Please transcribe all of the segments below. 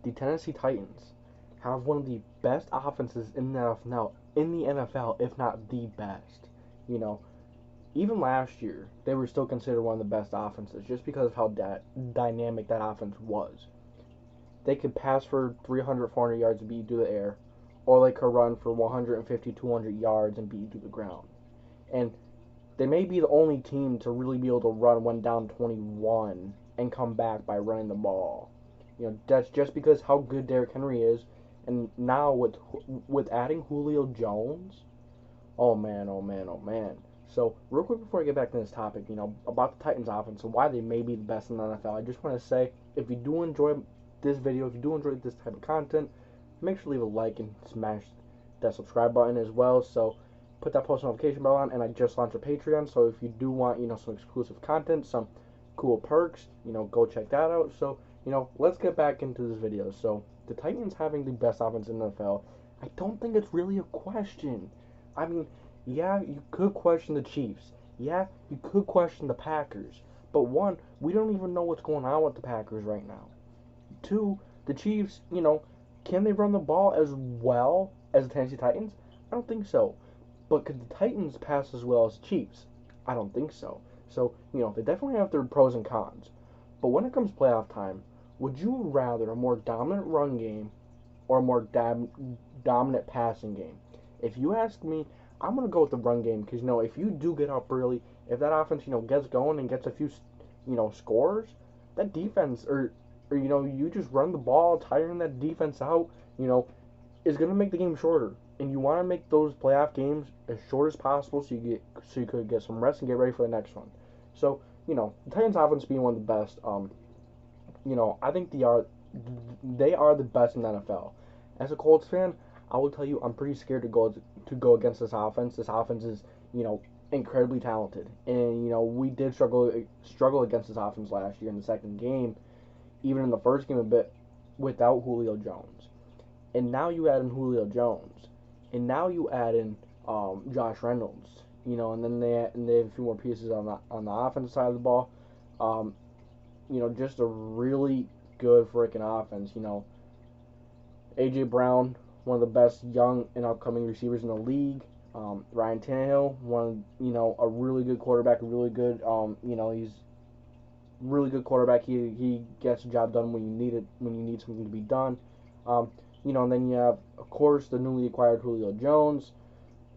the Tennessee Titans have one of the best offenses in the NFL, if not the best. You know, even last year, they were still considered one of the best offenses just because of how dynamic that offense was. They could pass for 300, 400 yards and beat you through the air, or they could run for 150, 200 yards and beat you through the ground. And they may be the only team to really be able to run one down 21 and come back by running the ball. That's just because how good Derrick Henry is, and now with adding Julio Jones, oh man, oh man, oh man. So real quick before I get back to this topic, about the Titans offense and why they may be the best in the NFL, I just want to say if you do enjoy this video, if you do enjoy this type of content, make sure to leave a like and smash that subscribe button as well. So put that post notification bell on, and I just launched a Patreon. So if you do want, some exclusive content, some cool perks, go check that out. So, let's get back into this video. So the Titans having the best offense in the NFL, I don't think it's really a question. I mean, yeah, you could question the Chiefs. Yeah, you could question the Packers. But one, we don't even know what's going on with the Packers right now. Two, the Chiefs, can they run the ball as well as the Tennessee Titans? I don't think so. But could the Titans pass as well as the Chiefs? I don't think so. So, they definitely have their pros and cons. But when it comes playoff time, would you rather a more dominant run game or a more dominant passing game? If you ask me, I'm going to go with the run game because, if you do get up early, if that offense, gets going and gets a few, scores, that defense, or you just run the ball, tiring that defense out, is going to make the game shorter. And you want to make those playoff games as short as possible so you could get some rest and get ready for the next one. So, the Titans offense being one of the best, I think they are the best in the NFL. As a Colts fan, I will tell you I'm pretty scared to go against this offense. This offense is, incredibly talented. And, we did struggle against this offense last year in the second game, even in the first game a bit, without Julio Jones. And now you add in Julio Jones. And now you add in Josh Reynolds, and then they have a few more pieces on the offensive side of the ball. Just a really good freaking offense. A.J. Brown, one of the best young and upcoming receivers in the league. Ryan Tannahill, a really good quarterback, a really good, he's really good quarterback. He gets the job done when you need something to be done. And then you have, of course, the newly acquired Julio Jones,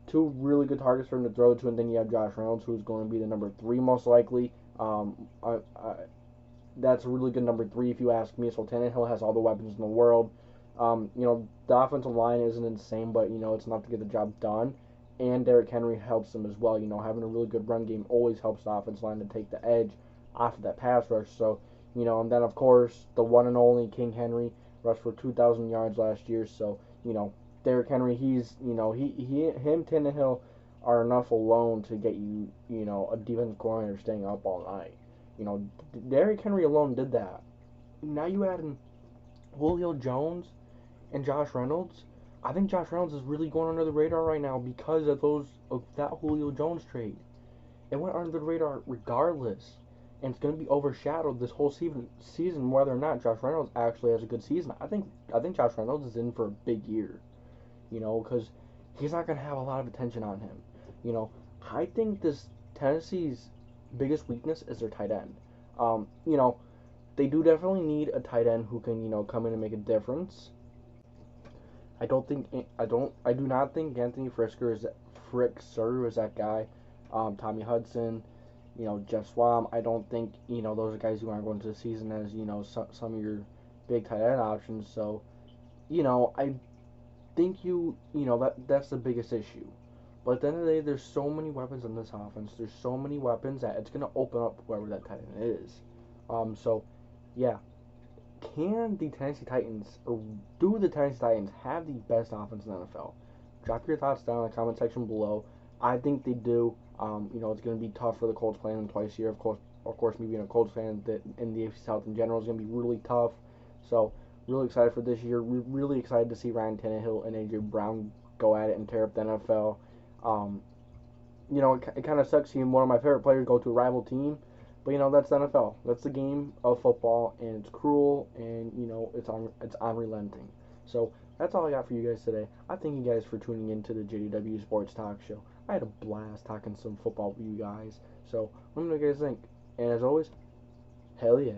two really good targets for him to throw to, and then you have Josh Reynolds, who's going to be the number 3 most likely. That's a really good number 3 if you ask me. So Tannehill has all the weapons in the world. The offensive line isn't insane, but, it's enough to get the job done. And Derrick Henry helps them as well. Having a really good run game always helps the offensive line to take the edge off of that pass rush. So, and then, of course, the one and only King Henry rushed for 2,000 yards last year. So, Derrick Henry, Tannehill are enough alone to get you, a defensive coordinator staying up all night. Derrick Henry alone did that. Now you add in Julio Jones and Josh Reynolds. I think Josh Reynolds is really going under the radar right now because of that Julio Jones trade. It went under the radar regardless. And it's going to be overshadowed this whole season whether or not Josh Reynolds actually has a good season. I think Josh Reynolds is in for a big year, because he's not going to have a lot of attention on him. I think this Tennessee's biggest weakness is their tight end. They do definitely need a tight end who can, come in and make a difference. I do not think Anthony Frisker is that guy. Tommy Hudson, Jeff Swam. I don't think, those are guys who aren't going to the season as, some of your big tight end options. So, I think that's the biggest issue. But at the end of the day, there's so many weapons in this offense. There's so many weapons that it's going to open up whoever that tight end is. So, yeah. Can the Tennessee Titans, or do the Tennessee Titans have the best offense in the NFL? Drop your thoughts down in the comment section below. I think they do. It's going to be tough for the Colts playing them twice a year. Of course, me being a Colts fan, that in the AFC South in general is going to be really tough. So, really excited for this year. Really excited to see Ryan Tannahill and A.J. Brown go at it and tear up the NFL. It kind of sucks seeing one of my favorite players go to a rival team, But that's the NFL. That's the game of football, and it's cruel, and it's unrelenting. So that's all I got for you guys today. I thank you guys for tuning in to the JDW Sports Talk Show. I had a blast talking some football with you guys. So let me know what you guys think. And as always, hell yeah.